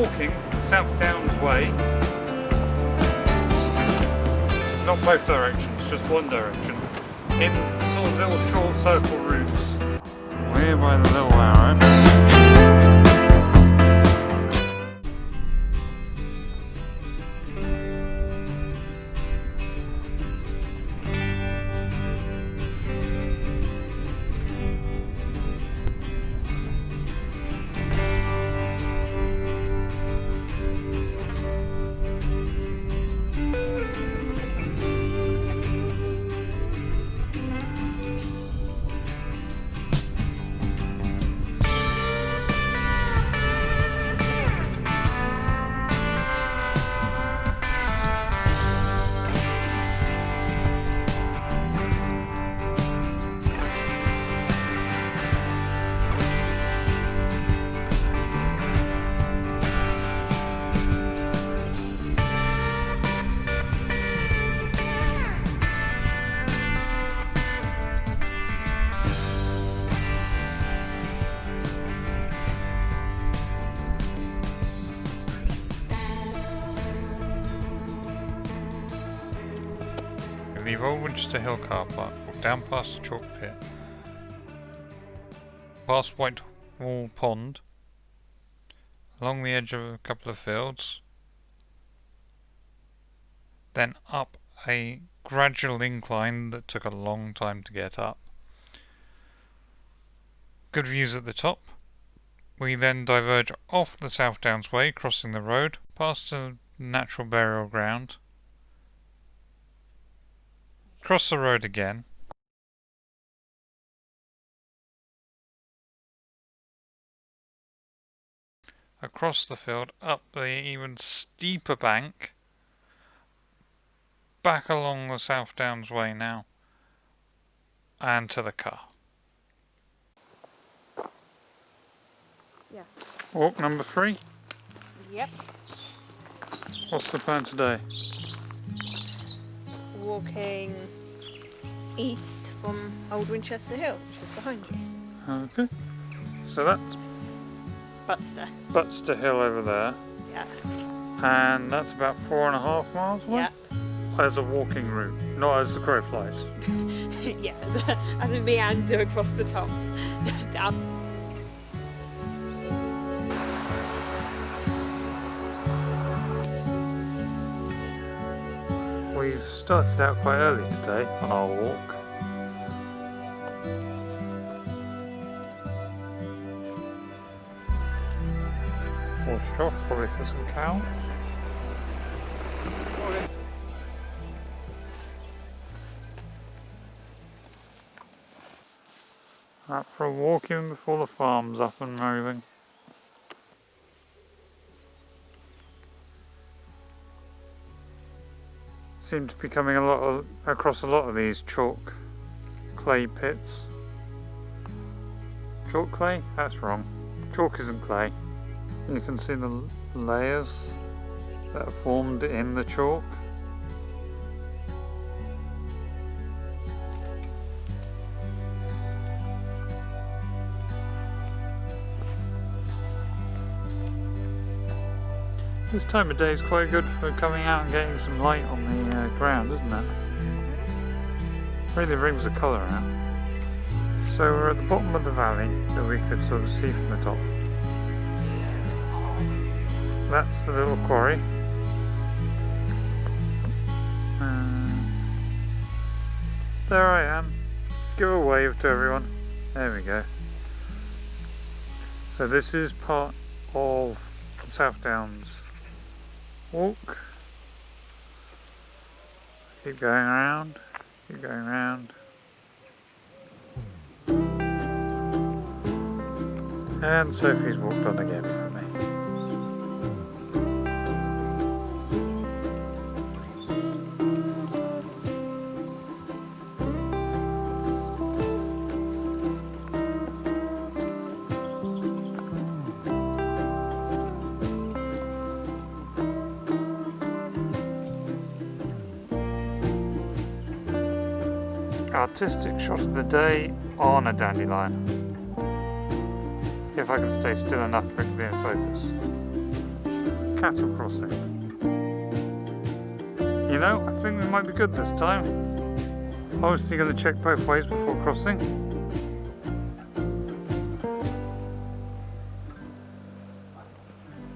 walking South Downs Way. Not both directions, just one direction. In sort of little short circle routes. We're by the little arrow. Leave Old Winchester Hill car park, walk down past the chalk pit, past Whitewall Pond, along the edge of a couple of fields, then up a gradual incline that took a long time to get up. Good views at the top. We then diverge off the South Downs Way, crossing the road, past a natural burial ground, cross the road again, across the field, up the even steeper bank, back along the South Downs Way now, and to the car. Yeah. Walk number 3. Yep. What's the plan today? Walking east from Old Winchester Hill, which is behind you. Okay. So that's Butster. Hill over there. Yeah. And that's about 4.5 miles away? Yeah. As a walking route, not as the crow flies. Yeah, as a meander across the top. Down. We've started out quite early today on our walk. Washed off, probably for some cows. Up for a walk even before the farm's up and moving. Seem to be coming across a lot of these chalk clay pits. Chalk clay? That's wrong. Chalk isn't clay. You can see the layers that are formed in the chalk. This time of day is quite good for coming out and getting some light on the ground, isn't it? Really brings the colour out. So we're at the bottom of the valley that we could sort of see from the top. That's the little quarry. There I am. Give a wave to everyone. There we go. So this is part of the South Downs walk. Keep going around, keep going around. And Sophie's walked on again for me. Artistic shot of the day on a dandelion. If I can stay still enough for it to be in focus. cattle crossing. You know, I think we might be good this time. Obviously going to check both ways before crossing.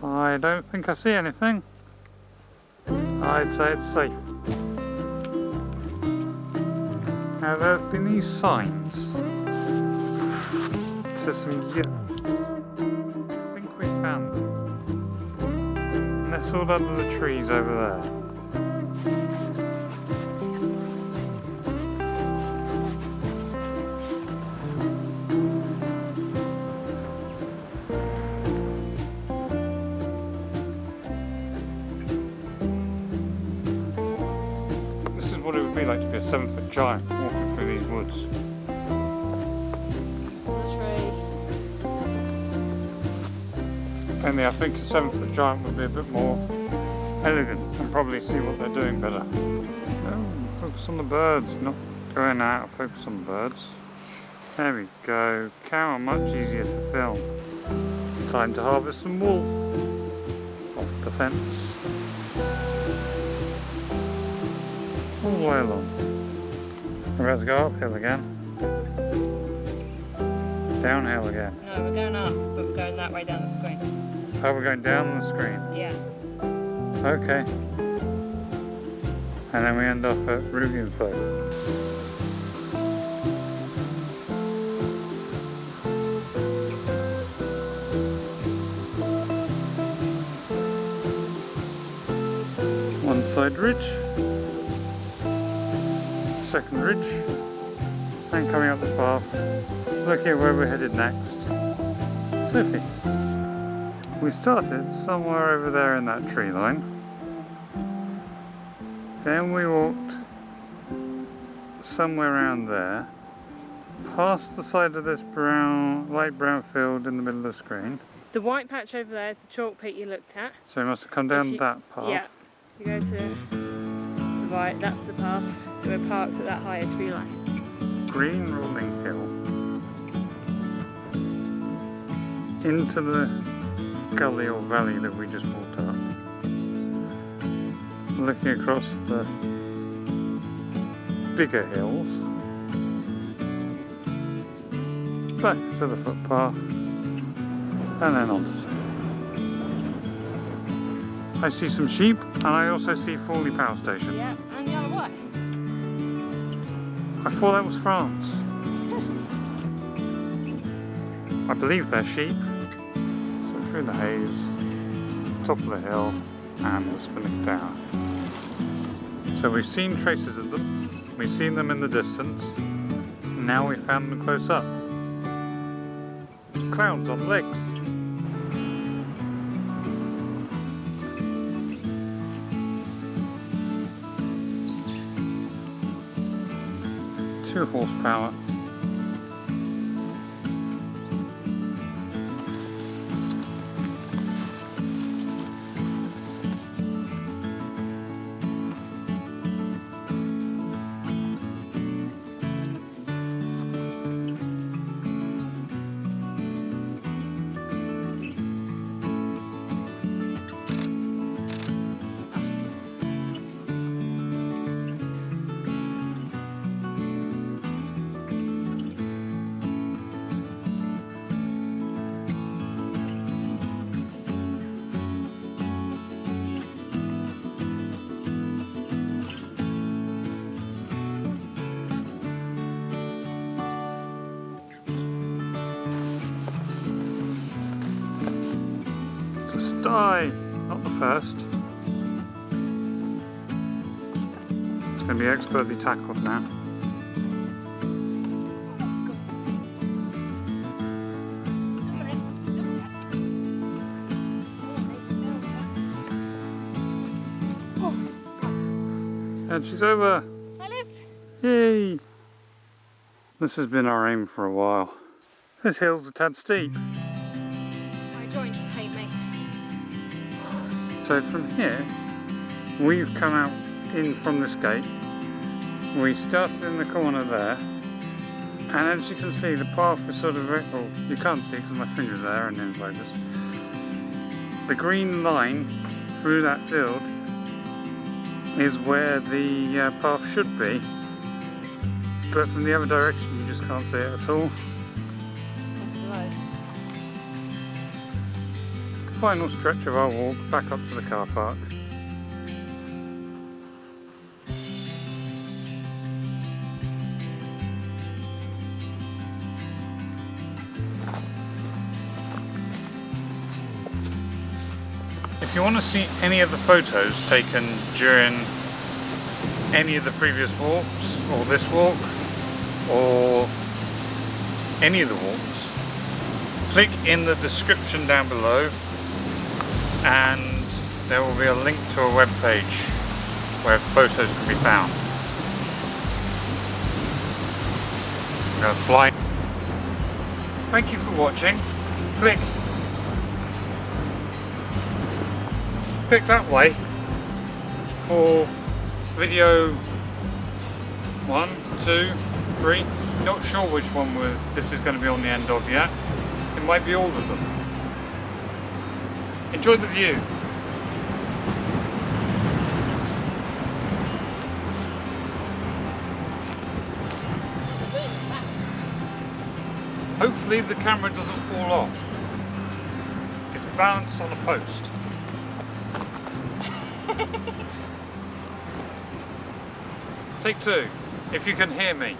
I don't think I see anything. I'd say it's safe. Now there have been these signs. It says some yellows. I think we found them. Nestled under the trees over there. What it would be like to be a 7-foot giant walking through these woods. Only I think a 7-foot giant would be a bit more elegant and probably see what they're doing better. Oh, focus on the birds, not going out, focus on the birds. There we go, cow are much easier to film. Time to harvest some wool off the fence. All the way along. We're about to go uphill again. Downhill again. No, we're going up, but we're going that way down the screen. Oh, we're going down the screen? Yeah. Okay. And then we end up at Rugenfeld. One side ridge. Second ridge, and coming up the path, looking at where we're headed next. Sophie, we started somewhere over there in that tree line, then we walked somewhere around there, past the side of this light brown field in the middle of the screen. The white patch over there is the chalk pit you looked at. So we must have come down that path. Yeah, you go to the right, that's the path. So we're parked at that higher tree line. Green rolling hill into the gully or valley that we just walked up. Looking across the bigger hills. Back to the footpath and then on to sea. I see some sheep and I also see Fawley Power Station. Yeah, and the other way. I thought that was France. I believe they're sheep. So through the haze, top of the hill, and the spinning tower. So we've seen traces of them, we've seen them in the distance, now we've found them close up. Clouds on legs. Two horsepower. Die, not the first. It's going to be expertly tackled now. And she's over. I lived. Yay! This has been our aim for a while. This hill's a tad steep. My joints hate me. So from here, we've come out in from this gate. We started in the corner there, and as you can see, the path is sort of, well, you can't see because my finger's there and in focus. the green line through that field is where the path should be, but from the other direction you just can't see it at all. That's low. Final stretch of our walk back up to the car park. If you want to see any of the photos taken during any of the previous walks, or this walk, or any of the walks, click in the description down below and there will be a link to a web page where photos can be found. I'm going to fly. Thank you for watching. Click that way for video 1, 2, 3. Not sure which one this is going to be on the end of yet. It might be all of them. Enjoy the view. Hopefully the camera doesn't fall off. It's balanced on a post. Take 2, if you can hear me.